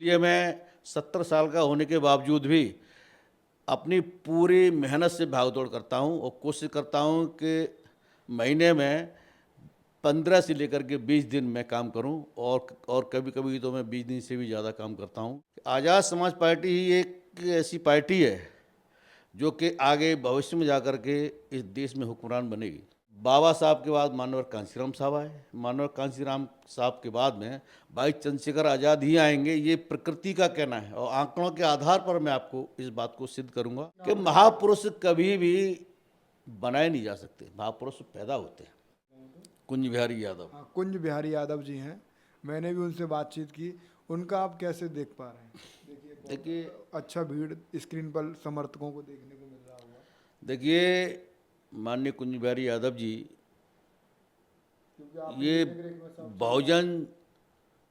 इसलिए मैं 70 साल का होने के बावजूद भी अपनी पूरी मेहनत से भागदौड़ करता हूँ और कोशिश करता हूँ कि महीने में 15 से लेकर के 20 दिन मैं काम करूं और कभी कभी तो मैं 20 दिन से भी ज़्यादा काम करता हूं। आज़ाद समाज पार्टी ही एक ऐसी पार्टी है जो कि आगे भविष्य में जाकर के इस देश में हुक्मरान बनेगी। बाबा साहब के बाद मानवर कांशीराम साहब आए, मानवर कांशीराम साहब के बाद में भाई चंद्रशेखर आज़ाद ही आएंगे, ये प्रकृति का कहना है और आंकड़ों के आधार पर मैं आपको इस बात को सिद्ध करूंगा कि महापुरुष कभी भी बनाए नहीं जा सकते, महापुरुष पैदा होते हैं। कुंज बिहारी यादव। हाँ, कुंज बिहारी यादव जी हैं। मैंने भी उनसे बातचीत की। उनका आप कैसे देख पा रहे हैं? देखिए, देखिए अच्छा भीड़ स्क्रीन पर समर्थकों को देखने को मिल रहा होगा। देखिए माननीय कुंज बिहारी यादव जी, क्योंकि आप ये देख रहे हैं कि बहुजन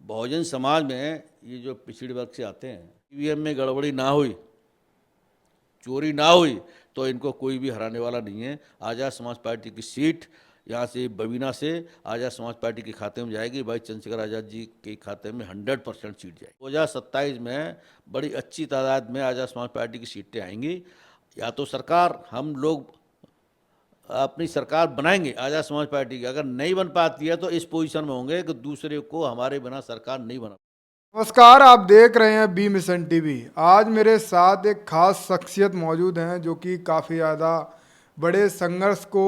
बहुजन समाज में ये जो पिछड़े वर्ग से आते हैं, ईवीएम में गड़बड़ी ना हुई, चोरी ना हुई तो इनको कोई भी हराने वाला नहीं है। आज़ाद समाज पार्टी की सीट यहाँ से बबीना से आज़ाद समाज पार्टी के खाते में जाएगी। भाई चंद्रशेखर आज़ाद जी के खाते में 100% सीट जाएगी। 2027 में बड़ी अच्छी तादाद में आज़ाद समाज पार्टी की सीटें आएंगी। या तो सरकार, हम लोग अपनी सरकार बनाएंगे आज़ाद समाज पार्टी की, अगर नहीं बन पाती है तो इस पोजीशन में होंगे कि दूसरे को हमारे बिना सरकार नहीं बना। नमस्कार, आप देख रहे हैं बी मिशन टीवी। आज मेरे साथ एक खास शख्सियत मौजूद हैं जो कि काफ़ी ज़्यादा बड़े संघर्ष को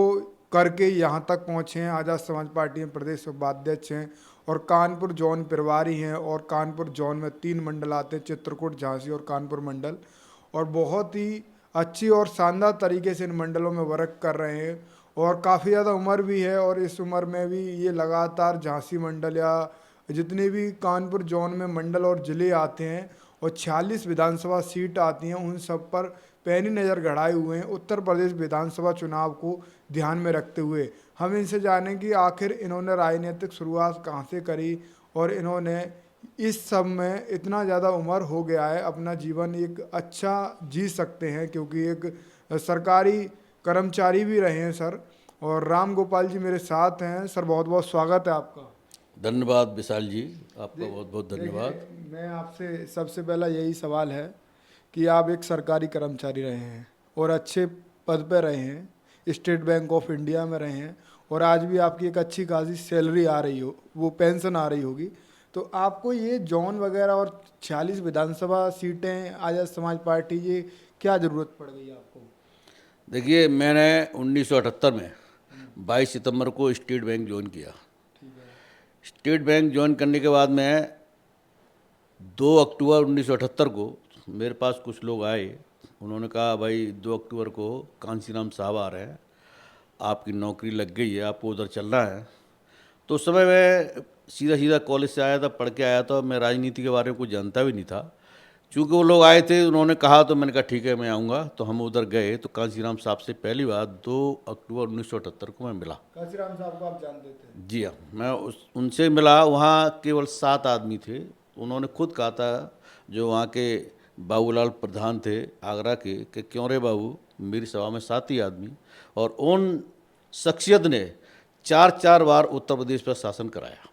करके यहाँ तक पहुँचे हैं। आज़ाद समाज पार्टी में प्रदेश उपाध्यक्ष हैं और कानपुर जोन प्रभारी हैं। और कानपुर जोन में 3 मंडल आते हैं, चित्रकूट, झांसी और कानपुर मंडल। और बहुत ही अच्छी और शानदार तरीके से इन मंडलों में वर्क कर रहे हैं। और काफ़ी ज़्यादा उम्र भी है और इस उम्र में भी ये लगातार झांसी मंडल या जितने भी कानपुर जोन में मंडल और ज़िले आते हैं और 46 विधानसभा सीट आती हैं, उन सब पर पैनी नज़र गड़ाए हुए हैं उत्तर प्रदेश विधानसभा चुनाव को ध्यान में रखते हुए। हम इनसे जानें कि आखिर इन्होंने राजनीतिक शुरुआत कहाँ से करी और इन्होंने इस सब में इतना ज़्यादा उम्र हो गया है, अपना जीवन एक अच्छा जी सकते हैं क्योंकि एक सरकारी कर्मचारी भी रहे हैं सर। और राम गोपाल जी मेरे साथ हैं। सर, बहुत बहुत स्वागत है आपका। धन्यवाद विशाल जी, आपका बहुत बहुत धन्यवाद। देखिए, मैं आपसे सबसे पहला यही सवाल है कि आप एक सरकारी कर्मचारी रहे हैं और अच्छे पद पे रहे हैं, स्टेट बैंक ऑफ इंडिया में रहे हैं और आज भी आपकी एक अच्छी खासी सैलरी आ रही हो, वो पेंशन आ रही होगी। तो आपको ये जोन वगैरह और 46 विधानसभा सीटें आज़ाद समाज पार्टी, ये क्या ज़रूरत पड़ गई आपको? देखिए, मैंने 1978 में 22 सितंबर को स्टेट बैंक ज्वाइन किया। ठीक है। स्टेट बैंक ज्वाइन करने के बाद में 2 अक्टूबर 1978 को मेरे पास कुछ लोग आए। उन्होंने कहा, भाई 2 अक्टूबर को कांशीराम साहब आ रहे हैं, आपकी नौकरी लग गई है, आपको उधर चलना है। तो उस समय मैं सीधा सीधा कॉलेज से आया था, पढ़ के आया था, मैं राजनीति के बारे में कुछ जानता भी नहीं था। चूँकि वो लोग आए थे, उन्होंने कहा तो मैंने कहा ठीक है मैं आऊँगा। तो हम उधर गए तो कांशीराम साहब से पहली बार 2 अक्टूबर 1978 को मैं मिला। काशीराम साहब को आप जानते थे? जी हाँ, मैं उनसे मिला। वहाँ केवल 7 आदमी थे। उन्होंने खुद कहा था, जो वहाँ के बाबूलाल प्रधान थे आगरा के, कि क्यों रे बाबू, मेरी सभा में 7 ही आदमी। और उन शख्सियत ने 4 बार उत्तर प्रदेश पर शासन कराया।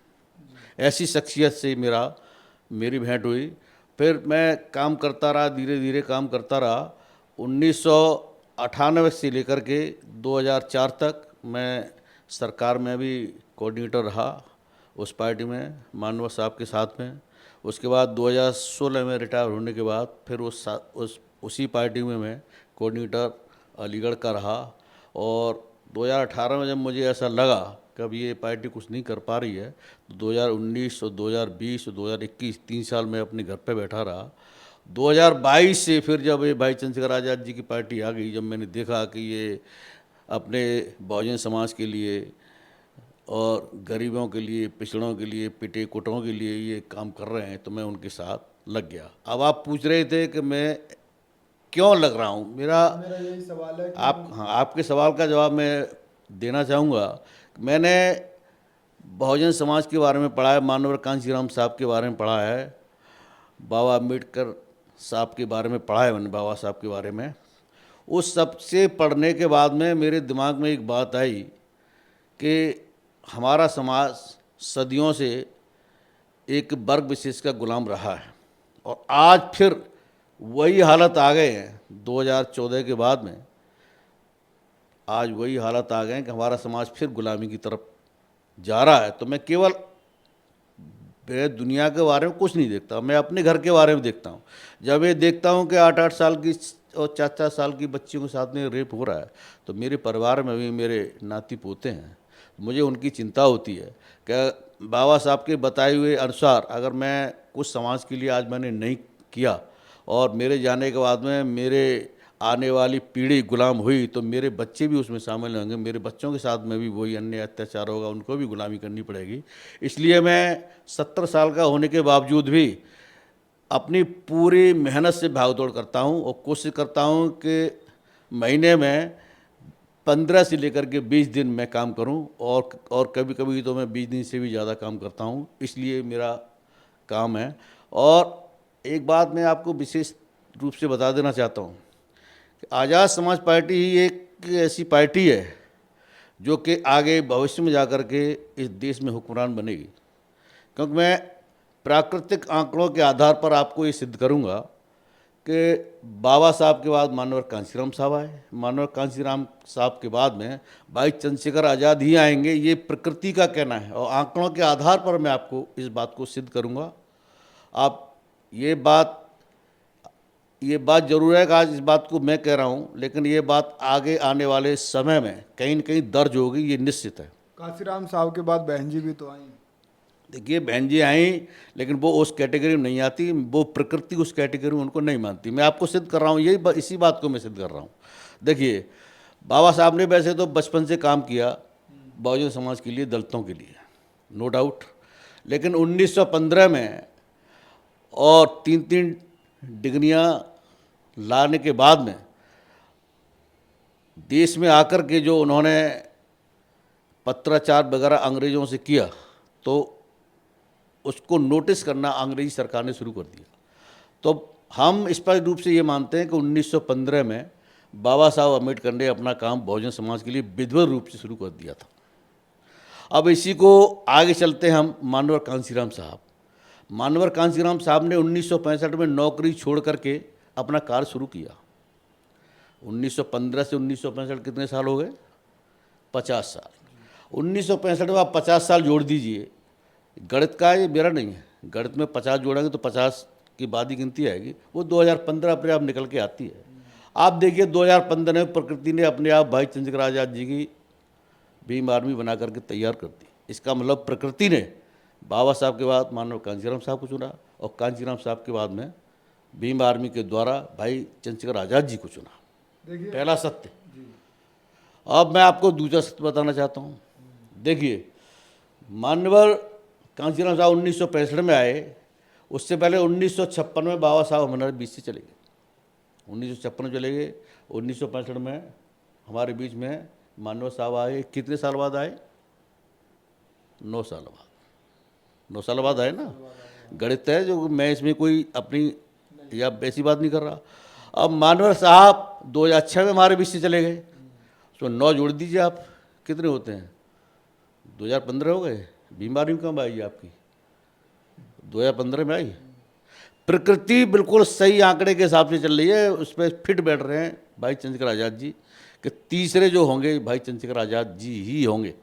ऐसी शख्सियत से मेरी भेंट हुई। फिर मैं काम करता रहा, धीरे धीरे काम करता रहा। 1998 से लेकर के 2004 तक मैं सरकार में भी कोऑर्डिनेटर रहा, उस पार्टी में मानव साहब के साथ में। उसके बाद 2016 में रिटायर होने के बाद फिर उसी पार्टी में मैं कोऑर्डिनेटर अलीगढ़ का रहा। और 2018 में जब मुझे ऐसा लगा कि अब ये पार्टी कुछ नहीं कर पा रही है, तो 2019 और 2020 और 2021 3 साल मैं अपने घर पे बैठा रहा। 2022 से फिर जब ये भाई चंद्रशेखर आज़ाद जी की पार्टी आ गई, जब मैंने देखा कि ये अपने बहुजन समाज के लिए और गरीबों के लिए, पिछड़ों के लिए, पिटे कुटों के लिए ये काम कर रहे हैं, तो मैं उनके साथ लग गया। अब आप पूछ रहे थे कि मैं क्यों लग रहा हूँ। मेरा यही सवाल है कि हाँ, आपके सवाल का जवाब मैं देना चाहूँगा। मैंने बहुजन समाज के बारे में पढ़ा है, मानवर कांशीराम साहब के बारे में पढ़ा है, बाबा अम्बेडकर साहब के बारे में पढ़ा है मैंने, बाबा साहब के बारे में। उस सब से पढ़ने के बाद में मेरे दिमाग में एक बात आई कि हमारा समाज सदियों से एक वर्ग विशेष का गुलाम रहा है और आज फिर वही हालत आ गए हैं 2014 के बाद में। आज वही हालत आ गए हैं कि हमारा समाज फिर गुलामी की तरफ जा रहा है। तो मैं केवल दुनिया के बारे में कुछ नहीं देखता, मैं अपने घर के बारे में देखता हूँ। जब ये देखता हूँ कि 8-8 साल की और 4-4 साल की बच्चियों के साथ में रेप हो रहा है, तो मेरे परिवार में भी मेरे नाती पोते हैं, मुझे उनकी चिंता होती है कि बाबा साहब के बताए हुए अनुसार अगर मैं कुछ समाज के लिए आज मैंने नहीं किया और मेरे जाने के बाद में मेरे आने वाली पीढ़ी गुलाम हुई, तो मेरे बच्चे भी उसमें शामिल होंगे, मेरे बच्चों के साथ में भी वही अन्य अत्याचार होगा, उनको भी गुलामी करनी पड़ेगी। इसलिए मैं 70 साल का होने के बावजूद भी अपनी पूरी मेहनत से भागदौड़ करता हूँ और कोशिश करता हूँ कि महीने में 15 से लेकर के 20 दिन मैं काम करूँ, और कभी कभी तो मैं 20 दिन से भी ज़्यादा काम करता हूँ। इसलिए मेरा काम है। और एक बात मैं आपको विशेष रूप से बता देना चाहता हूँ कि आज़ाद समाज पार्टी ही एक ऐसी पार्टी है जो कि आगे भविष्य में जाकर के इस देश में हुक्मरान बनेगी। क्योंकि मैं प्राकृतिक आंकड़ों के आधार पर आपको ये सिद्ध करूंगा कि बाबा साहब के बाद मानवर कांशीराम साहब आए, मानवर कांशीराम साहब के बाद में भाई चंद्रशेखर आज़ाद ही आएंगे, ये प्रकृति का कहना है और आंकड़ों के आधार पर मैं आपको इस बात को सिद्ध करूंगा। आप ये बात जरूर है कि आज इस बात को मैं कह रहा हूँ, लेकिन ये बात आगे आने वाले समय में कहीं न कहीं दर्ज होगी, ये निश्चित है। काशीराम साहब के बाद बहन जी भी तो आई। देखिए बहन जी आई, लेकिन वो उस कैटेगरी में नहीं आती, वो प्रकृति उस कैटेगरी में उनको नहीं मानती। मैं आपको सिद्ध कर रहा हूँ, इसी बात को मैं सिद्ध कर रहा हूँ। देखिए बाबा साहब ने वैसे तो बचपन से काम किया बहुजन समाज के लिए, दलितों के लिए, नो डाउट, लेकिन 1915 में और 3-3 डिग्रियाँ लाने के बाद में देश में आकर के जो उन्होंने पत्राचार वगैरह अंग्रेज़ों से किया, तो उसको नोटिस करना अंग्रेजी सरकार ने शुरू कर दिया। तो हम स्पष्ट रूप से ये मानते हैं कि 1915 में बाबा साहब अम्बेडकर ने अपना काम बहुजन समाज के लिए विधिवत रूप से शुरू कर दिया था। अब इसी को आगे चलते हैं हम मानवर कांशीराम साहब। मानवर कांशीराम साहब ने 1965 में नौकरी छोड़ करके अपना कार्य शुरू किया। 1915 से 1965 कितने साल हो गए? 50 साल। 1965 में आप 50 साल जोड़ दीजिए। गणित का ये मेरा नहीं है, गणित में 50 जोड़ेंगे तो 50 की बाद ही गिनती आएगी, वो 2015 अपने आप निकल के आती है। आप देखिए 2015 में प्रकृति ने अपने आप भाई चंद्रशेखर आज़ाद जी की भीम आर्मी बना करके तैयार कर दी। इसका मतलब प्रकृति ने बाबा साहब के बाद मानव कांशीराम साहब को चुना और कांशीराम साहब के बाद में भीम आर्मी के द्वारा भाई चंद्रशेखर आज़ाद जी को चुना। पहला सत्य। अब मैं आपको दूसरा सत्य बताना चाहता हूँ। देखिए मानवर कांशीराम साहब 1965 में आए, उससे पहले 1956 में बाबा साहब हमारे बीच से चले गए। 1956 चले गए, 1965 में हमारे बीच में मानवर साहब आए। कितने साल बाद आए? 9 साल बाद। 9 साल बाद आए ना। गणित है जो, मैं इसमें कोई अपनी या वैसी बात नहीं कर रहा। अब मानवर साहब 2006 में हमारे बीच से चले गए, उसमें 9 जोड़ दीजिए आप, कितने होते हैं? 2015 हो गए। बीमारी कब आई आपकी? 2015 में आई। प्रकृति बिल्कुल सही आंकड़े के हिसाब से चल रही है, उस पर फिट बैठ रहे हैं भाई चंद्रशेखर आज़ाद जी कि तीसरे जो होंगे भाई चंद्रशेखर आज़ाद जी ही होंगे।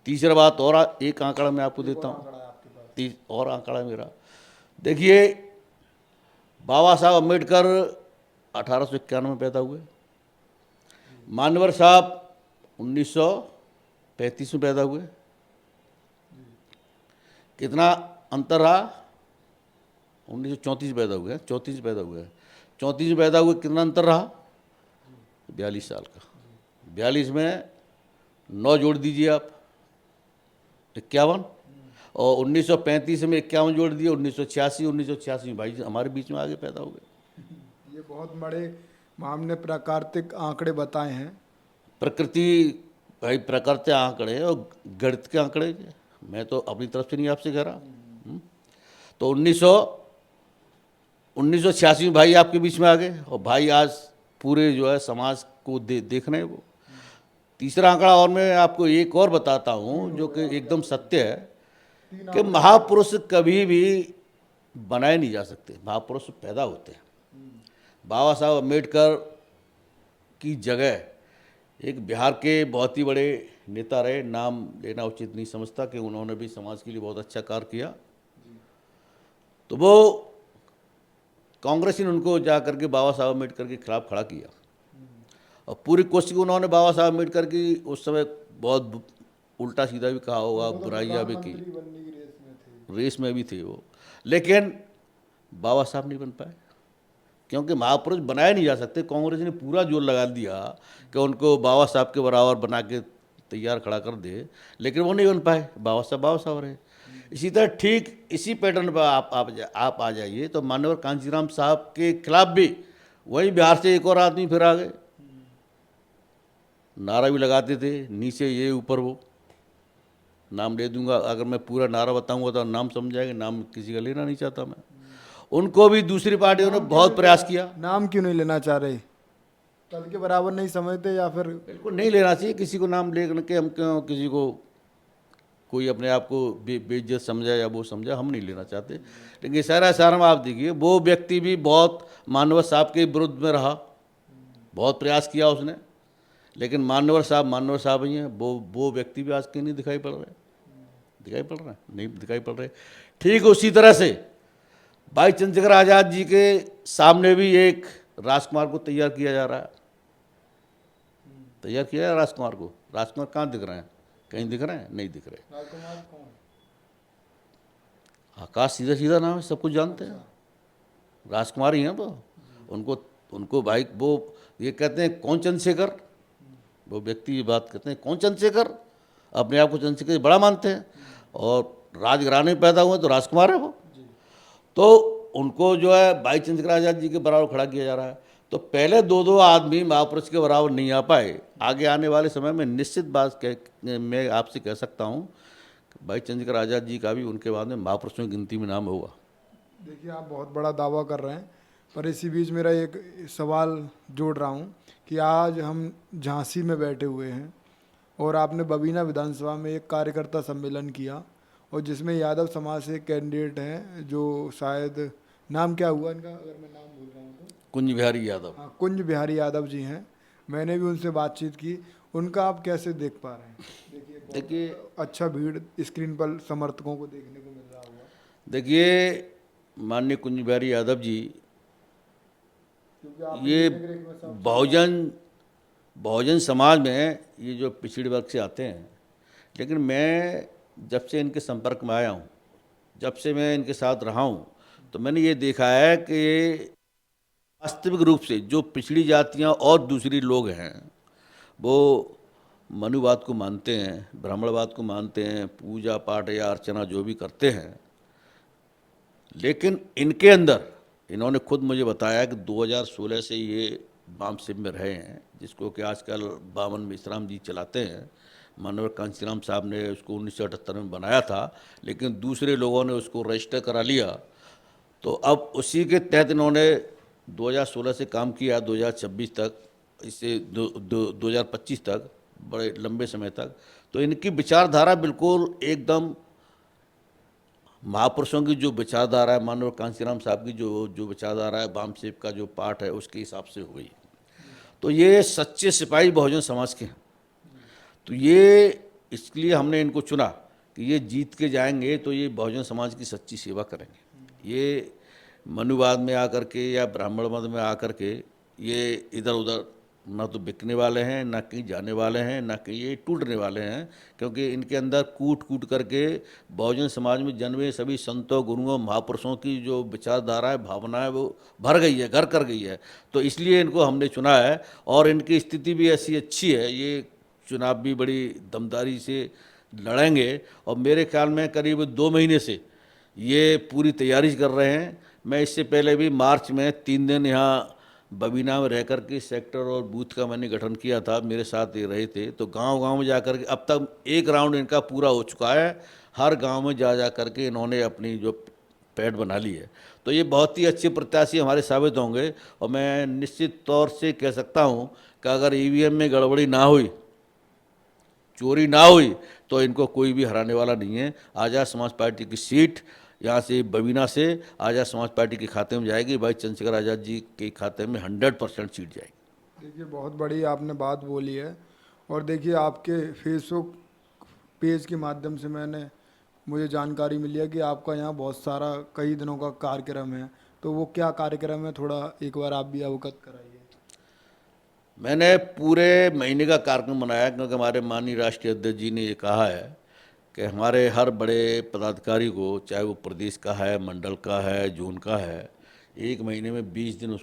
तीसरा बात और एक आंकड़ा मैं आपको देता हूँ, और आंकड़ा मेरा देखिए, बाबा साहब अम्बेडकर 1891 में पैदा हुए, मानवर साहब 1935 में पैदा हुए। कितना अंतर रहा? 1934 पैदा हुए, 34 पैदा हुए, 34 में पैदा हुए, कितना अंतर रहा? 42 साल का। 42 में 9 जोड़ दीजिए आप, 51, और 1935 में 51 जोड़ दिए, 1986 में भाई हमारे बीच में आगे पैदा हो गए। ये बहुत बड़े हमने प्राकृतिक आंकड़े बताए हैं। प्रकृति भाई प्रकृति आंकड़े और गणित के आंकड़े, मैं तो अपनी तरफ से नहीं आपसे कह रहा। तो 1986 में भाई आपके बीच में आ गए, और भाई आज पूरे जो है समाज को देख रहे हैं वो। तीसरा आंकड़ा और मैं आपको एक और बताता हूँ जो कि एकदम सत्य है कि महापुरुष कभी भी बनाए नहीं जा सकते, महापुरुष पैदा होते हैं। बाबा साहब अम्बेडकर की जगह एक बिहार के बहुत ही बड़े नेता रहे, नाम लेना उचित नहीं समझता कि उन्होंने भी समाज के लिए बहुत अच्छा कार्य किया। तो वो कांग्रेस ने उनको जा करके बाबा साहब अम्बेडकर के खिलाफ खड़ा किया और पूरी कोशिश की उन्होंने बाबा साहब अम्बेडकर की उस समय बहुत उल्टा सीधा भी कहा होगा, बुराइयाँ भी की, बनने की रेस में थे। रेस में भी थे वो, लेकिन बाबा साहब नहीं बन पाए क्योंकि महापुरुष बनाए नहीं जा सकते। कांग्रेस ने पूरा जोर लगा दिया कि उनको बाबा साहब के बराबर बना के तैयार खड़ा कर दे, लेकिन वो नहीं बन पाए। बाबा साहब रहे। इसी तरह ठीक इसी पैटर्न पर आप आ जाइए तो मान्यवर कांचीराम साहब के खिलाफ भी वही बिहार से एक और आदमी फिर आ गए, नारा भी लगाते थे, नीचे ये ऊपर वो। नाम ले दूंगा, अगर मैं पूरा नारा बताऊंगा तो नाम समझ जाएंगे, नाम किसी का लेना नहीं चाहता मैं। उनको भी दूसरी पार्टियों ने बहुत प्रयास किया। नाम क्यों नहीं लेना चाह रहे? कल के बराबर नहीं समझते या फिर? बिल्कुल नहीं लेना चाहिए किसी को नाम ले के, हम क्यों किसी को कोई अपने आप को बेइज्जत समझा या वो समझा, हम नहीं लेना चाहते। लेकिन सारा सारा आप देखिए, वो व्यक्ति भी बहुत मानवर साहब के विरुद्ध में रहा, बहुत प्रयास किया उसने, लेकिन मानवर साहब ही हैं। वो व्यक्ति भी आज के नहीं दिखाई पड़ रहे, नहीं दिखाई पड़ रहे। ठीक उसी तरह से भाई चंद्रशेखर आज़ाद जी के सामने भी एक राजकुमार को तैयार किया जा रहा है, राजकुमार को। राजकुमार कहाँ दिख रहे हैं? कहीं दिख रहे हैं? नहीं दिख रहे। राजकुमार कौन? आकाश सीधा सीधा नाम है, सब कुछ जानते हैं, राजकुमार ही हैं वो। उनको भाई वो ये कहते हैं कौन चंद्रशेखर, वो व्यक्ति ये बात कहते हैं कौन चंद्रशेखर, अपने आप को चंद्रशेखर बड़ा मानते हैं और राजघराने में पैदा हुए तो राजकुमार है वो। तो उनको जो है भाई चंद्रशेखर आज़ाद जी के बराबर खड़ा किया जा रहा है। तो पहले दो आदमी महापुरुष के बराबर नहीं आ पाए, आगे आने वाले समय में निश्चित बात मैं आपसे कह सकता हूँ भाई चंद्रशेखर आज़ाद जी का भी उनके बाद में महापुरुषों की गिनती में नाम होगा। देखिए, आप बहुत बड़ा दावा कर रहे हैं, पर इसी बीच मेरा एक सवाल जोड़ रहा हूँ कि आज हम झांसी में बैठे हुए हैं और आपने बबीना विधानसभा में एक कार्यकर्ता सम्मेलन किया और जिसमें यादव समाज से एक कैंडिडेट हैं जो शायद, नाम क्या हुआ इनका अगर मैं नाम भूल रहा हूँ तो? कुंज बिहारी यादव। हाँ, कुंज बिहारी यादव जी हैं। मैंने भी उनसे बातचीत की। उनका आप कैसे देख पा रहे हैं? देखिए, अच्छा भीड़ स्क्रीन पर समर्थकों को देखने को मिल रहा होगा। देखिए माननीय कुंज बिहारी यादव जी, ये बहुजन समाज में ये जो पिछड़े वर्ग से आते हैं, लेकिन मैं जब से इनके संपर्क में आया हूँ, जब से मैं इनके साथ रहा हूँ, तो मैंने ये देखा है कि वास्तविक रूप से जो पिछड़ी जातियाँ और दूसरी लोग हैं वो मनुवाद को मानते हैं, ब्राह्मणवाद को मानते हैं, पूजा पाठ या अर्चना जो भी करते हैं, लेकिन इनके अंदर इन्होंने खुद मुझे बताया कि 2016 से ये वाम शिविर में रहे हैं, जिसको कि आजकल बावन विश्राम जी चलाते हैं। मानवर कांचीराम साहब ने उसको 1978 में बनाया था, लेकिन दूसरे लोगों ने उसको रजिस्टर करा लिया। तो अब उसी के तहत इन्होंने 2016 से काम किया 2026 तक, इससे 2025 तक, बड़े लंबे समय तक। तो इनकी विचारधारा बिल्कुल एकदम महापुरुषों की जो विचारधारा है, मानव कांचीराम साहब की जो विचारधारा है, वाम शिव का जो पाठ है, उसके हिसाब से हो गई। तो ये सच्चे सिपाही बहुजन समाज के हैं। तो ये इसलिए हमने इनको चुना कि ये जीत के जाएंगे तो ये बहुजन समाज की सच्ची सेवा करेंगे। ये मनुवाद में आकर के या ब्राह्मण मत में आकर के ये इधर उधर ना तो बिकने वाले हैं, ना कहीं जाने वाले हैं, ना कहीं ये टूटने वाले हैं, क्योंकि इनके अंदर कूट कूट करके बहुजन समाज में जन्मे सभी संतों, गुरुओं, महापुरुषों की जो विचारधारा है, भावना है, वो भर गई है, घर कर गई है। तो इसलिए इनको हमने चुना है और इनकी स्थिति भी ऐसी अच्छी है, ये चुनाव भी बड़ी दमदारी से लड़ेंगे और मेरे ख्याल में करीब 2 महीने से ये पूरी तैयारी कर रहे हैं। मैं इससे पहले भी मार्च में 3 दिन यहाँ बबीना में रह कर के सेक्टर और बूथ का मैंने गठन किया था, मेरे साथ ये रहे थे। तो गांव-गांव में जा कर के अब तक एक राउंड इनका पूरा हो चुका है, हर गांव में जा कर के इन्होंने अपनी जो पैठ बना ली है। तो ये बहुत ही अच्छे प्रत्याशी हमारे साबित होंगे और मैं निश्चित तौर से कह सकता हूँ कि अगर ईवीएम में गड़बड़ी ना हुई, चोरी ना हुई, तो इनको कोई भी हराने वाला नहीं है। आज़ाद समाज पार्टी की सीट यहाँ से बबीना से आज़ाद समाज पार्टी के खाते में जाएगी, भाई चंद्रशेखर आज़ाद जी के खाते में 100% सीट जाएगी। देखिए बहुत बड़ी आपने बात बोली है। और देखिए आपके फेसबुक पेज के माध्यम से मुझे जानकारी मिली है कि आपका यहाँ बहुत सारा कई दिनों का कार्यक्रम है। तो वो क्या कार्यक्रम है, थोड़ा एक बार आप भी अवगत कराइए। मैंने पूरे महीने का कार्यक्रम बनाया, क्योंकि हमारे माननीय राष्ट्रीय अध्यक्ष जी ने ये कहा है कि हमारे हर बड़े पदाधिकारी को, चाहे वो प्रदेश का है, मंडल का है, जोन का है, 1 महीने में 20 दिन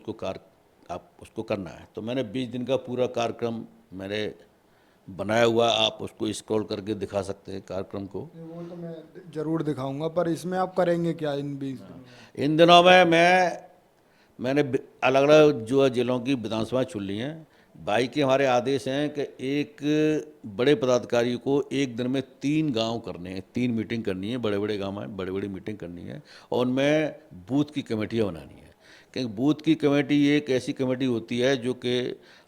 आप उसको करना है। तो मैंने 20 दिन का पूरा कार्यक्रम मैंने बनाया हुआ, आप उसको स्क्रॉल करके दिखा सकते हैं कार्यक्रम को। वो तो मैं जरूर दिखाऊंगा, पर इसमें आप करेंगे क्या इन 20 दिनों में? इन दिनों में मैंने अलग अलग जो है जिलों की विधानसभा चुन ली हैं। भाई के हमारे आदेश हैं कि एक बड़े पदाधिकारी को एक दिन में 3 गांव करने हैं, 3 मीटिंग करनी है, बड़े बड़े गांव में बड़े बड़ी मीटिंग करनी है, और उनमें बूथ की कमेटियाँ बनानी है। क्योंकि बूथ की कमेटी एक ऐसी कमेटी होती है जो कि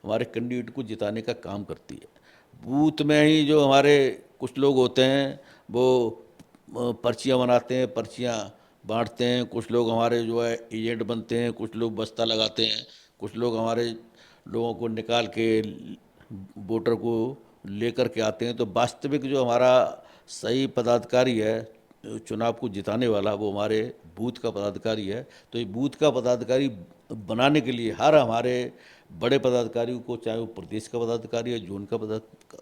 हमारे कैंडिडेट को जिताने का काम करती है। बूथ में ही जो हमारे कुछ लोग होते हैं वो पर्चियाँ बनाते हैं, पर्चियाँ बांटते हैं, कुछ लोग हमारे जो है एजेंट बनते हैं, कुछ लोग बस्ता लगाते हैं, कुछ लोग हमारे लोगों को निकाल के वोटर को लेकर के आते हैं। तो वास्तविक जो हमारा सही पदाधिकारी है चुनाव को जिताने वाला, वो हमारे बूथ का पदाधिकारी है। तो ये बूथ का पदाधिकारी बनाने के लिए हर हमारे बड़े पदाधिकारियों को, चाहे वो प्रदेश का पदाधिकारी है, जोन का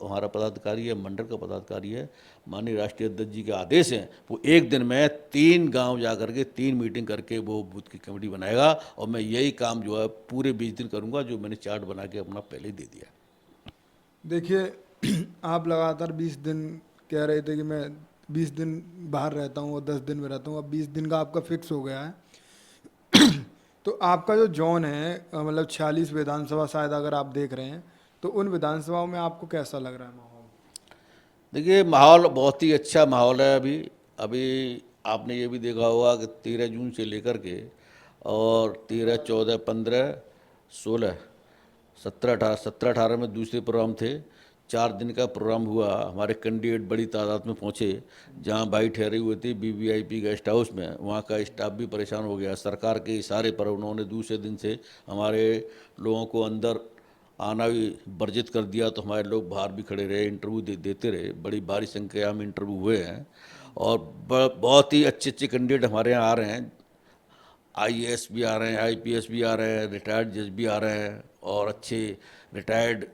हमारा पदाधिकारी है, मंडल का पदाधिकारी है, माननीय राष्ट्रीय अध्यक्ष जी के आदेश हैं, वो एक दिन में 3 गांव जा करके 3 मीटिंग करके वो बूथ की कमेटी बनाएगा। और मैं यही काम जो है पूरे 20 दिन करूंगा, जो मैंने चार्ट बना के अपना पहले ही दे दिया। देखिए आप लगातार 20 दिन कह रहे थे कि मैं 20 दिन बाहर रहता हूँ और 10 दिन में रहता हूँ, अब 20 दिन का आपका फिक्स हो गया है। तो आपका जो जोन है मतलब 46 विधानसभा शायद अगर आप देख रहे हैं, तो उन विधानसभाओं में आपको कैसा लग रहा है माहौल? देखिए माहौल बहुत ही अच्छा माहौल है। अभी अभी आपने ये भी देखा होगा कि 13 जून से लेकर के और 13, 14, 15, 16, 17, 18 में दूसरे प्रोग्राम थे। 4 दिन का प्रोग्राम हुआ, हमारे कैंडिडेट बड़ी तादाद में पहुंचे। जहां भाई ठहरे हुए थे वीवीआईपी गेस्ट हाउस में, वहां का स्टाफ भी परेशान हो गया। सरकार के इशारे पर उन्होंने दूसरे दिन से हमारे लोगों को अंदर आना भी वर्जित कर दिया। तो हमारे लोग बाहर भी खड़े रहे, इंटरव्यू देते रहे। बड़ी भारी संख्या में इंटरव्यू हुए हैं और बहुत ही अच्छे अच्छे कैंडिडेट हमारे यहाँ आ रहे हैं। आईएएस भी आ रहे हैं, आईपीएस भी आ रहे हैं, रिटायर्ड जज भी आ रहे हैं, और अच्छे रिटायर्ड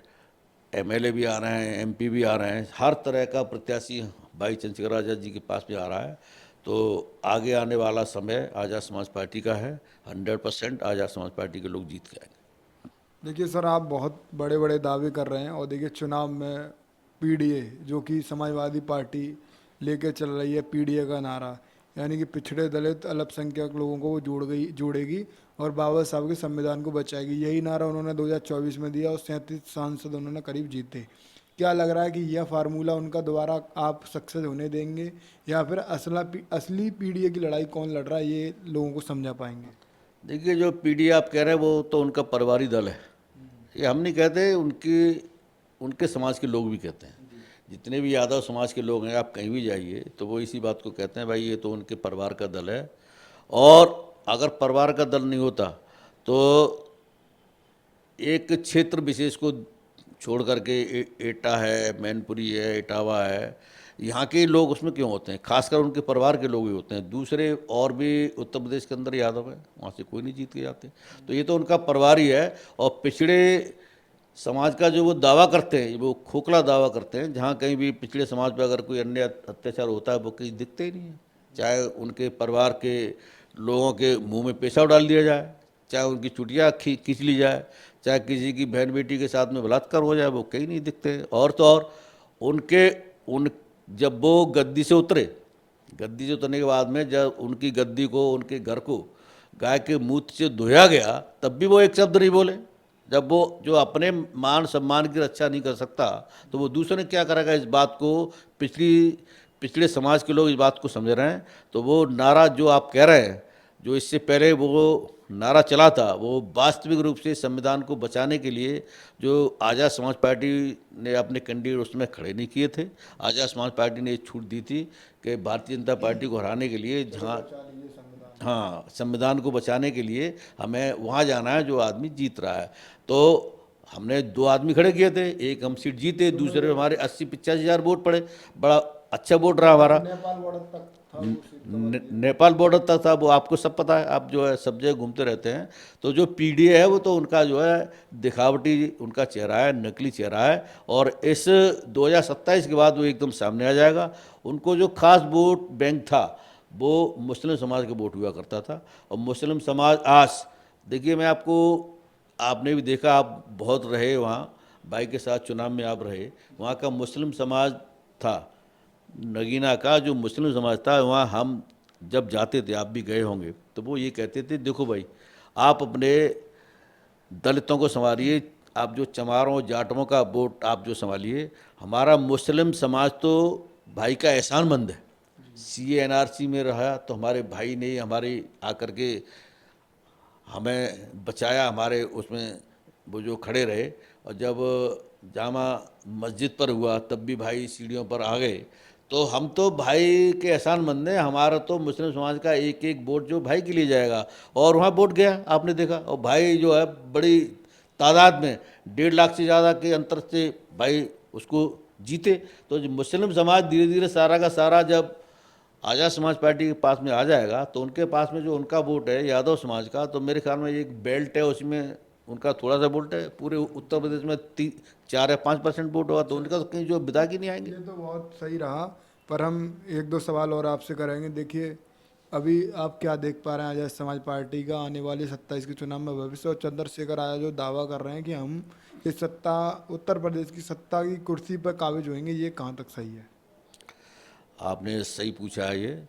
एमएलए भी आ रहे हैं, एमपी भी आ रहे हैं। हर तरह का प्रत्याशी भाई चंद्रशेखर आज़ाद जी के पास भी आ रहा है। तो आगे आने वाला समय आज़ाद समाज पार्टी का है। 100% आज़ाद समाज पार्टी के लोग जीत के आएंगे। देखिए सर, आप बहुत बड़े बड़े दावे कर रहे हैं और देखिए चुनाव में पीडीए जो कि समाजवादी पार्टी लेके चल रही है, पीडीए का नारा, यानी कि पिछड़े दलित अल्पसंख्यक लोगों को वो जोड़ेगी और बाबा साहब के संविधान को बचाएगी। यही नारा उन्होंने 2024 में दिया और 37 सांसद उन्होंने करीब जीते। क्या लग रहा है कि यह फार्मूला उनका दोबारा आप सक्सेस होने देंगे, या फिर असली पीडीए की लड़ाई कौन लड़ रहा है ये लोगों को समझा पाएंगे? देखिए जो पीडीए आप कह रहे हैं वो तो उनका परिवारी दल है। ये हम नहीं कहते, उनके समाज के लोग भी कहते हैं। जितने भी यादव समाज के लोग हैं, आप कहीं भी जाइए तो वो इसी बात को कहते हैं, भाई ये तो उनके परिवार का दल है। और अगर परिवार का दल नहीं होता तो एक क्षेत्र विशेष को छोड़ करके एटा है, मैनपुरी है, इटावा है, यहाँ के लोग उसमें क्यों होते हैं? खासकर उनके परिवार के लोग ही होते हैं। दूसरे और भी उत्तर प्रदेश के अंदर यादव है, वहाँ से कोई नहीं जीत के जाते। तो ये तो उनका परिवार ही है। और पिछड़े समाज का जो वो दावा करते हैं, वो खोखला दावा करते हैं। जहाँ कहीं भी पिछड़े समाज पर अगर कोई अन्य अत्याचार होता है वो कहीं दिखते ही नहीं है। चाहे उनके परिवार के लोगों के मुंह में पेशाब डाल दिया जाए, चाहे उनकी चुटिया खींच ली जाए, चाहे किसी की बहन बेटी के साथ में बलात्कार हो जाए, वो कहीं नहीं दिखते। और तो और उन जब वो गद्दी से उतरे, गद्दी से उतरने के बाद में जब उनकी गद्दी को, उनके घर को गाय के मूत्र से धोया गया, तब भी वो एक शब्द नहीं बोले। जब वो जो अपने मान सम्मान की रक्षा नहीं कर सकता तो वो दूसरे ने क्या करेगा? इस बात को पिछड़े समाज के लोग इस बात को समझ रहे हैं। तो वो नारा जो आप कह रहे हैं, जो इससे पहले वो नारा चला था, वो वास्तविक रूप से संविधान को बचाने के लिए जो आज़ाद समाज पार्टी ने अपने कैंडिडेट उसमें खड़े नहीं किए थे। आज़ाद समाज पार्टी ने छूट दी थी कि भारतीय जनता पार्टी को हराने के लिए जहाँ हाँ, संविधान को बचाने के लिए हमें वहाँ जाना है जो आदमी जीत रहा है। तो हमने 2 आदमी खड़े किए थे, एक हम सीट जीते, दूसरे हमारे 80-85 हज़ार वोट पड़े, बड़ा अच्छा वोट रहा हमारा। नेपाल बॉर्डर तक था वो सीट कवर नेपाल बॉर्डर तक था, वो आपको सब पता है, आप जो है सब जगह घूमते रहते हैं। तो जो पीडीए है वो तो उनका जो है दिखावटी उनका चेहरा है, नकली चेहरा है, और इस 2027 के बाद वो एकदम सामने आ जाएगा। उनको जो खास वोट बैंक था वो मुस्लिम समाज का वोट हुआ करता था, और मुस्लिम समाज आज देखिए, मैं आपको, आपने भी देखा, आप बहुत रहे वहाँ, भाई के साथ चुनाव में आप रहे, वहाँ का मुस्लिम समाज था, नगीना का जो मुस्लिम समाज था, वहाँ हम जब जाते थे, आप भी गए होंगे, तो वो ये कहते थे, देखो भाई, आप अपने दलितों को संभालिए, आप जो चमारों जाटों का वोट आप जो संभालिए, हमारा मुस्लिम समाज तो भाई का एहसानमंद है। सी एनआरसी में रहा तो हमारे भाई ने हमारे आकर के हमें बचाया, हमारे उसमें वो जो खड़े रहे, और जब जामा मस्जिद पर हुआ तब भी भाई सीढ़ियों पर आ गए। तो हम तो भाई के एहसानमंद हैं, हमारा तो मुस्लिम समाज का एक एक वोट जो भाई के लिए जाएगा, और वहाँ वोट गया, आपने देखा, और भाई जो है बड़ी तादाद में 1.5 लाख से ज़्यादा के अंतर से भाई उसको जीते। तो जो मुस्लिम समाज धीरे धीरे सारा का सारा जब आज़ाद समाज पार्टी के पास में आ जाएगा, तो उनके पास में जो उनका वोट है यादव समाज का, तो मेरे ख्याल में एक बेल्ट है, उसमें उनका थोड़ा सा वोट है, पूरे उत्तर प्रदेश में 4 या 5% वोट होगा, तो उनका तो कहीं जो विदा की नहीं आएंगे। ये तो बहुत सही रहा। पर हम एक दो सवाल और आपसे करेंगे। देखिए, अभी आप क्या देख पा रहे हैं आजाद समाज पार्टी का आने वाले 27 के चुनाव में भविष्य, और चंद्रशेखर आजाद जो दावा कर रहे हैं कि हम इस सत्ता, उत्तर प्रदेश की सत्ता की कुर्सी पर काबिज होंगे, ये कहाँ तक सही है? आपने सही पूछा है ये।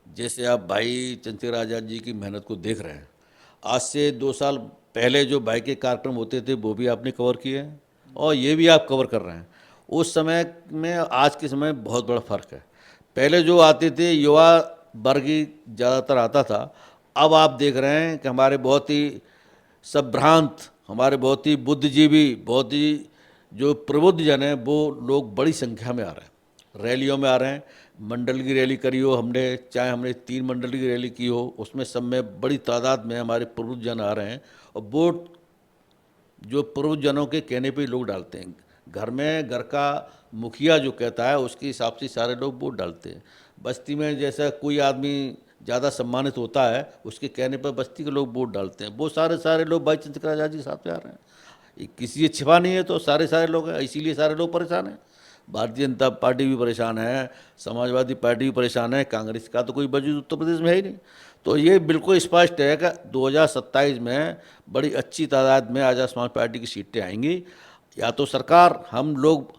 जैसे आप भाई चंद्रशेखर आज़ाद जी की मेहनत को देख रहे हैं, आज से 2 साल पहले जो भाई के कार्यक्रम होते थे वो भी आपने कवर किए हैं, और ये भी आप कवर कर रहे हैं। उस समय में आज के समय में बहुत बड़ा फ़र्क है। पहले जो आते थे युवा वर्ग ही ज़्यादातर आता था, अब आप देख रहे हैं कि हमारे बहुत ही संभ्रांत, हमारे बहुत ही बुद्धिजीवी, बहुत ही जो प्रबुद्ध जन हैं, वो लोग बड़ी संख्या में आ रहे हैं, रैलियों में आ रहे हैं। मंडल की रैली करी हो हमने, चाहे हमने 3 मंडल की रैली की हो, उसमें सब में बड़ी तादाद में हमारे प्रबुद्ध जन आ रहे हैं, और वोट जो प्रबुद्ध जनों के कहने पे ही लोग डालते हैं। घर में घर का मुखिया जो कहता है उसके हिसाब से सारे लोग वोट डालते हैं। बस्ती में जैसा कोई आदमी ज़्यादा सम्मानित होता है, उसके कहने पर बस्ती के लोग वोट डालते हैं। वो सारे सारे लोग भाई चंद्रशेखर आज़ाद जी के साथ में आ रहे हैं, ये किसी से छिपा नहीं है, तो सारे सारे लोग हैं, इसीलिए सारे लोग परेशान हैं। भारतीय जनता पार्टी भी परेशान है, समाजवादी पार्टी भी परेशान है, कांग्रेस का तो कोई वजूद उत्तर प्रदेश में है ही नहीं। तो ये बिल्कुल स्पष्ट है कि 2027 में बड़ी अच्छी तादाद में आज़ाद समाज पार्टी की सीटें आएंगी। या तो सरकार, हम लोग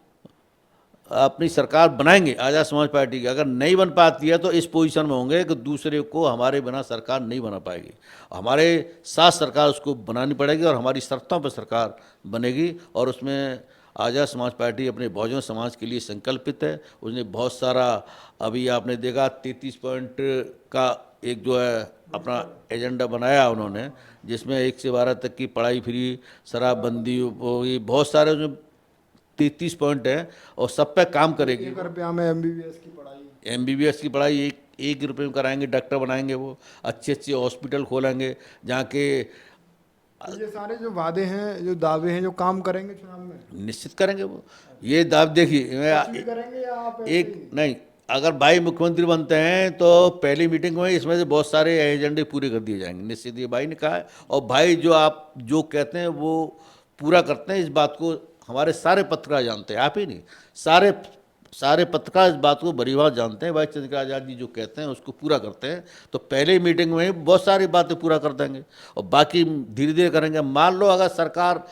अपनी सरकार बनाएंगे आज़ाद समाज पार्टी की, अगर नहीं बन पाती है तो इस पोजीशन में होंगे कि दूसरे को हमारे बिना सरकार नहीं बना पाएगी, हमारे साथ सरकार उसको बनानी पड़ेगी, और हमारी शर्तों पर सरकार बनेगी। और उसमें आज़ाद समाज पार्टी अपने बहुजन समाज के लिए संकल्पित है। उसने बहुत सारा, अभी आपने देखा 33 पॉइंट का एक जो है अपना एजेंडा बनाया उन्होंने, जिसमें 1 से 12 तक की पढ़ाई फ्री, शराबबंदी होगी, बहुत सारे उसमें 33 पॉइंट है, और सब पे काम करेगी। 1 रुपया में एमबीबीएस की पढ़ाई। एमबीबीएस की पढ़ाई एक रुपये में कराएंगे, डॉक्टर बनाएंगे, वो अच्छे अच्छे हॉस्पिटल खोलेंगे जहाँ के तो ये सारे जो वादे हैं, जो दावे हैं, जो काम करेंगे चुनाव में, निश्चित करेंगे वो। ये दाव देखिए, सच में करेंगे या आप ऐसे एक ही? नहीं, अगर भाई मुख्यमंत्री बनते हैं तो पहली मीटिंग में इसमें से बहुत सारे एजेंडे पूरे कर दिए जाएंगे, निश्चित, ये भाई ने कहा है। और भाई जो आप जो कहते हैं वो पूरा करते हैं, इस बात को हमारे सारे पत्रकार जानते हैं, आप ही नहीं, सारे सारे पत्रकार इस बात को बड़ी बात जानते हैं। भाई चंद्रशेखर आज़ाद जी जो कहते हैं उसको पूरा करते हैं, तो पहले मीटिंग में ही बहुत सारी बातें पूरा कर देंगे, और बाकी धीरे धीरे करेंगे। मान लो अगर सरकार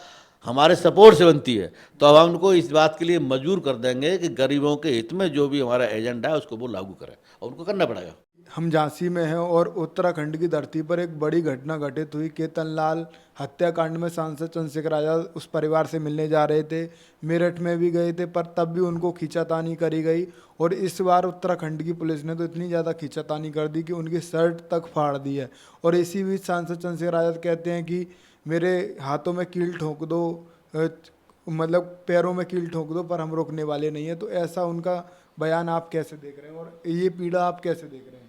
हमारे सपोर्ट से बनती है, तो अब हम उनको इस बात के लिए मजबूर कर देंगे कि गरीबों के हित में जो भी हमारा एजेंडा है उसको वो लागू करें, और उनको करना पड़ेगा। हम झांसी में हैं और उत्तराखंड की धरती पर एक बड़ी घटना घटित हुई। केतनलाल हत्याकांड में सांसद चंद्रशेखर आजाद उस परिवार से मिलने जा रहे थे, मेरठ में भी गए थे, पर तब भी उनको खींचातानी करी गई। और इस बार उत्तराखंड की पुलिस ने तो इतनी ज़्यादा खींचातानी कर दी कि उनकी शर्ट तक फाड़ दी है। और इसी बीच सांसद चंद्रशेखर आजाद कहते हैं कि मेरे हाथों में कील ठोक दो, मतलब पैरों में कील ठोक दो, पर हम रोकने वाले नहीं हैं। तो ऐसा उनका बयान आप कैसे देख रहे हैं, और ये पीड़ा आप कैसे देख रहे हैं?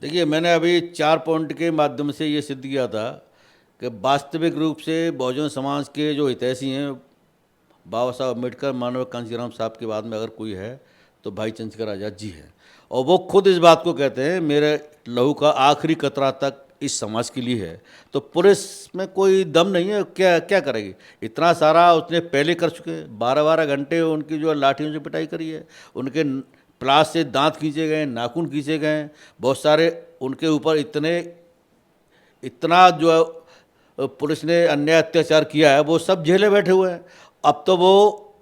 देखिए, मैंने अभी 4 पॉइंट के माध्यम से ये सिद्ध किया था कि वास्तविक रूप से बहुजन समाज के जो हितैषी हैं, बाबा साहब अम्बेडकर, मानव कांशीराम साहब के बाद में अगर कोई है तो भाई चंद्रशेखर आज़ाद जी हैं। और वो खुद इस बात को कहते हैं, मेरे लहू का आखिरी कतरा तक इस समाज के लिए है। तो पुलिस में कोई दम नहीं है, क्या क्या करेगी? इतना सारा उसने पहले कर चुके, 12-12 घंटे उनकी जो लाठियों से पिटाई करी है, उनके प्लास से दांत खींचे गए, नाखून खींचे गए, बहुत सारे उनके ऊपर इतना जो पुलिस ने अन्याय अत्याचार किया है, वो सब जेले बैठे हुए हैं। अब तो वो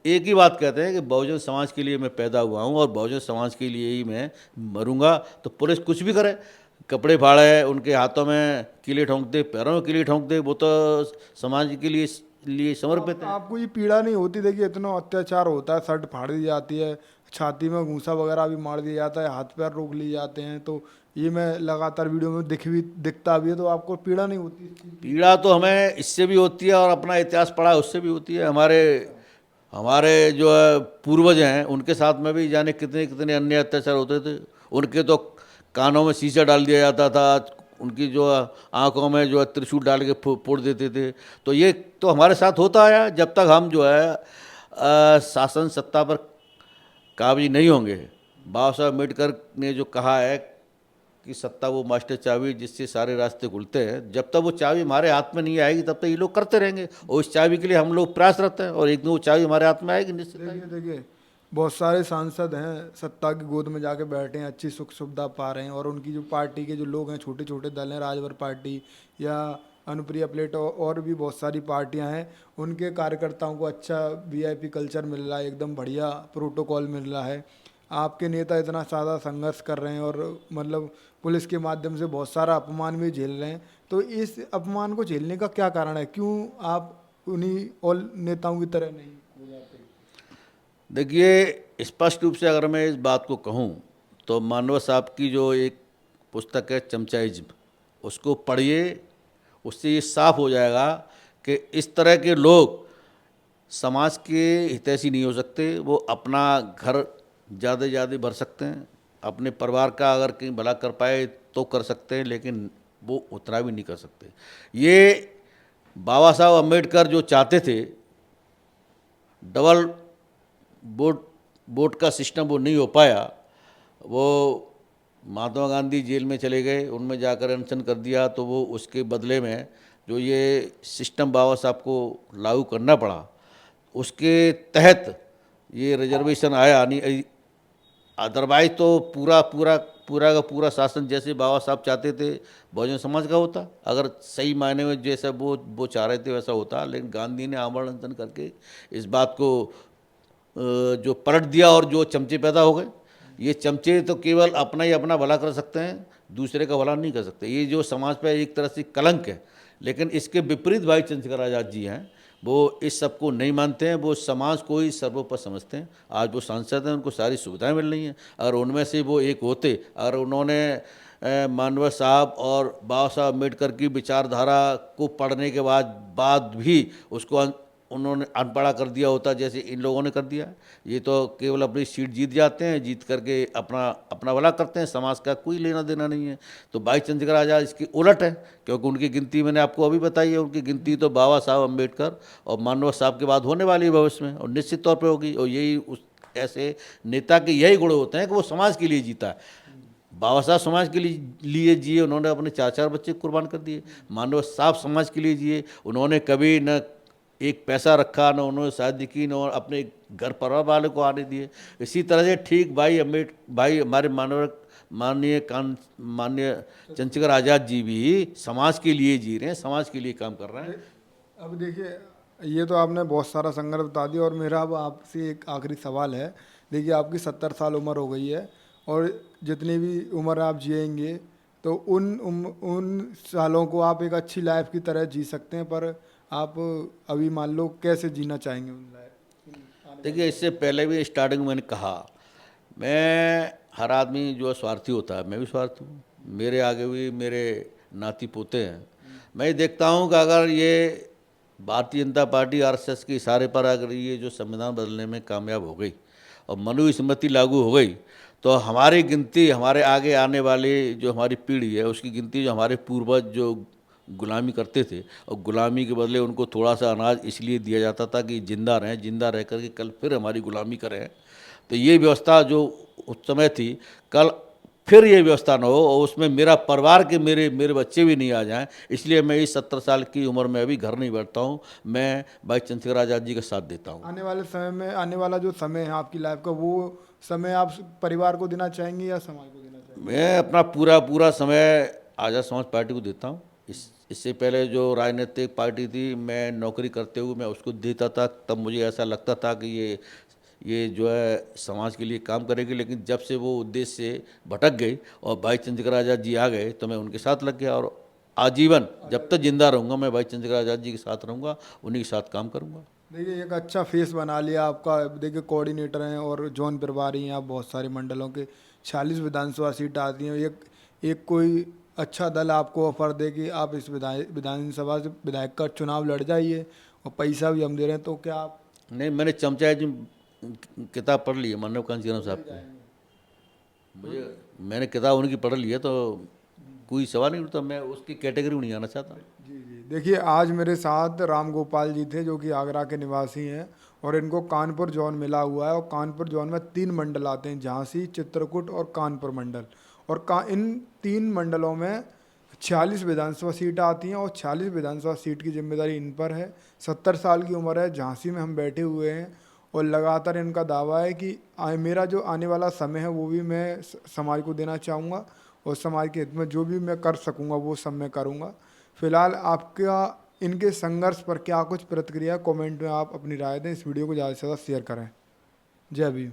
एक ही बात कहते हैं कि बहुजन समाज के लिए मैं पैदा हुआ हूँ और बहुजन समाज के लिए ही मैं मरूंगा। तो पुलिस कुछ भी करे, कपड़े फाड़े, उनके हाथों में कीले ठोंक दे, पैरों में कीले ठोंक दे, वो तो समाज के लिए समर्पित है। आपको ये पीड़ा नहीं होती? देखिए इतना अत्याचार होता है, शर्ट फाड़ दी जाती है, छाती में घूंसा वगैरह भी मार दिया जाता है, हाथ पैर रोक लिए जाते हैं, तो ये मैं लगातार वीडियो में दिखता भी है, तो आपको पीड़ा नहीं होती इस चीज़ की? पीड़ा तो हमें इससे भी होती है और अपना इतिहास पढ़ा है उससे भी होती है। हमारे हमारे जो है पूर्वज हैं, उनके साथ में भी जाने कितने कितने अन्य अत्याचार होते थे। उनके तो कानों में शीशा डाल दिया जाता था, उनकी जो आंखों में जो है त्रिशूल डाल के फोड़ देते थे। तो ये तो हमारे साथ होता आया जब तक हम जो है शासन सत्ता पर काबिज नहीं होंगे। बाबा साहब अम्बेडकर ने जो कहा है कि सत्ता वो मास्टर चाबी जिससे सारे रास्ते खुलते हैं, जब तक वो चाबी हमारे हाथ में नहीं आएगी तब तक ये लोग करते रहेंगे। और उस चाबी के लिए हम लोग प्रयासरत हैं, और एक दिन वो चाबी हमारे हाथ में आएगी निश्चित आएगी। देखिए बहुत सारे सांसद हैं सत्ता की गोद में जाके बैठे हैं, अच्छी सुख सुविधा पा रहे हैं, और उनकी जो पार्टी के जो लोग हैं, छोटे छोटे दल हैं, राजभर पार्टी या अनुप्रिया प्लेट और भी बहुत सारी पार्टियां हैं, उनके कार्यकर्ताओं को अच्छा वीआईपी कल्चर मिल रहा है, एकदम बढ़िया प्रोटोकॉल मिल रहा है। आपके नेता इतना ज़्यादा संघर्ष कर रहे हैं और मतलब पुलिस के माध्यम से बहुत सारा अपमान भी झेल रहे हैं, तो इस अपमान को झेलने का क्या कारण है? क्यों आप उन्हीं और नेताओं की तरह नहीं हो जाते? देखिए, स्पष्ट रूप से अगर मैं इस बात को कहूँ तो मानव साहब की जो एक पुस्तक है चमचाइज्म, उसको पढ़िए, उससे ये साफ हो जाएगा कि इस तरह के लोग समाज के हितैषी नहीं हो सकते। वो अपना घर ज़्यादा से ज़्यादा भर सकते हैं, अपने परिवार का अगर कहीं भला कर पाए तो कर सकते हैं, लेकिन वो उतना भी नहीं कर सकते। ये बाबा साहब अम्बेडकर जो चाहते थे, डबल वोट वोट का सिस्टम, वो नहीं हो पाया। वो महात्मा गांधी जेल में चले गए, उनमें जाकर अनशन कर दिया, तो वो उसके बदले में जो ये सिस्टम बाबा साहब को लागू करना पड़ा, उसके तहत ये रिजर्वेशन आया नहीं। अदरवाइज तो पूरा पूरा पूरा का पूरा शासन जैसे बाबा साहब चाहते थे बहुजन समाज का होता, अगर सही मायने में जैसा वो चाह रहे थे वैसा होता। लेकिन गांधी ने आमरण अनशन करके इस बात को जो पलट दिया, और जो चमचे पैदा हो गए। ये चमचे तो केवल अपना ही अपना भला कर सकते हैं, दूसरे का भला नहीं कर सकते। ये जो समाज पर एक तरह से कलंक है। लेकिन इसके विपरीत भाई चंद्रशेखर आज़ाद जी हैं, वो इस सब को नहीं मानते हैं, वो समाज को ही सर्वोपरि समझते हैं। आज वो सांसद हैं, उनको सारी सुविधाएं मिल रही हैं। अगर उनमें से वो एक होते, अगर उन्होंने मानव साहब और बाबा साहब अम्बेडकर की विचारधारा को पढ़ने के बाद भी उसको उन्होंने अनपढ़ा कर दिया होता जैसे इन लोगों ने कर दिया। ये तो केवल अपनी सीट जीत जाते हैं, जीत करके अपना अपना भला करते हैं, समाज का कोई लेना देना नहीं है। तो भाई चंद्रशेखर आज़ाद इसकी उलट है, क्योंकि उनकी गिनती मैंने आपको अभी बताई है। उनकी गिनती तो बाबा साहब अम्बेडकर और मानव साहब के बाद होने वाली है भविष्य में, और निश्चित तौर पर होगी। और यही उस ऐसे नेता के यही गुण होते हैं कि वो समाज के लिए जीता है। बाबा साहब समाज के लिए जिए, उन्होंने अपने 4-4 बच्चे कुर्बान कर दिए। मानव साहब समाज के लिए जिए, उन्होंने कभी न एक पैसा रखा, न उन्होंने शादी की, न अपने घर परिवार वाले को आने दिए। इसी तरह से ठीक भाई हमारे माननीय चंद्रशेखर आज़ाद जी भी समाज के लिए जी रहे हैं, समाज के लिए काम कर रहे हैं। अब देखिए ये तो आपने बहुत सारा संघर्ष बता दिया, और मेरा अब आपसे एक आखिरी सवाल है। देखिए आपकी 70 साल उम्र हो गई है, और जितनी भी उम्र आप जिएंगे तो उन सालों को आप एक अच्छी लाइफ की तरह जी सकते हैं, पर आप अभी मान लो कैसे जीना चाहेंगे उन लाइफ? देखिए, इससे पहले भी स्टार्टिंग में मैंने कहा, मैं हर आदमी जो है स्वार्थी होता है, मैं भी स्वार्थी हूँ। मेरे आगे भी मेरे नाती पोते हैं। मैं ये देखता हूँ कि अगर ये भारतीय जनता पार्टी आरएसएस के इशारे पर अगर ये जो संविधान बदलने में कामयाब हो गई और मनु स्मृति लागू हो गई, तो हमारी गिनती, हमारे आगे आने वाली जो हमारी पीढ़ी है उसकी गिनती, जो हमारे पूर्वज जो गुलामी करते थे और गुलामी के बदले उनको थोड़ा सा अनाज इसलिए दिया जाता था कि जिंदा रहें, जिंदा रह करके कल फिर हमारी गुलामी करें। तो ये व्यवस्था जो उस समय थी, कल फिर ये व्यवस्था ना हो और उसमें मेरा परिवार के मेरे मेरे बच्चे भी नहीं आ जाएं, इसलिए मैं इस 70 साल की उम्र में अभी घर नहीं बैठता हूँ। मैं भाई चंद्रशेखर आज़ाद जी का साथ देता हूँ। आने वाले समय में, आने वाला जो समय है आपकी लाइफ का, वो समय आप परिवार को देना चाहेंगे या समाज को देना चाहेंगे? मैं अपना पूरा पूरा समय आज़ाद समाज पार्टी को देता हूँ। इससे पहले जो राजनीतिक पार्टी थी, मैं नौकरी करते हुए मैं उसको देता था, तब मुझे ऐसा लगता था कि ये जो है समाज के लिए काम करेगी। लेकिन जब से वो उद्देश्य से भटक गई और भाई चंद्रशेखर आज़ाद जी आ गए तो मैं उनके साथ लग गया, और आजीवन जब तक जिंदा रहूँगा मैं भाई चंद्रशेखर आज़ाद जी के साथ रहूँगा, उन्हीं के साथ काम करूँगा। देखिए एक अच्छा फेस बना लिया आपका। देखिए कोऑर्डिनेटर हैं और जोन प्रभारी हैं आप, बहुत सारे मंडलों के 46 विधानसभा सीट आती हैं। एक एक कोई अच्छा दल आपको ऑफर दे कि आप इस विधानसभा से विधायक का चुनाव लड़ जाइए और पैसा भी हम दे रहे हैं, तो क्या आप? नहीं, मैंने चमचा जी किताब पढ़ ली है मानव कांत जन्म साहब की। मुझे मैंने किताब उनकी पढ़ ली है, तो कोई सवाल नहीं उठता, मैं उसकी कैटेगरी में नहीं आना चाहता। जी जी, देखिए आज मेरे साथ राम गोपाल जी थे जो कि आगरा के निवासी हैं और इनको कानपुर जोन मिला हुआ है। और कानपुर जोन में 3 मंडल आते हैं, झांसी, चित्रकूट और कानपुर मंडल। और इन 3 मंडलों में 46 विधानसभा सीट आती हैं और 46 विधानसभा सीट की जिम्मेदारी इन पर है। 70 साल की उम्र है, झांसी में हम बैठे हुए हैं और लगातार इनका दावा है कि मेरा जो आने वाला समय है वो भी मैं समाज को देना चाहूँगा और समाज के हित में जो भी मैं कर सकूँगा वो सब मैं करूँगा। फिलहाल आपका इनके संघर्ष पर क्या कुछ प्रतिक्रिया, कमेंट में आप अपनी राय दें। इस वीडियो को ज़्यादा से ज़्यादा शेयर करें। जय भीम।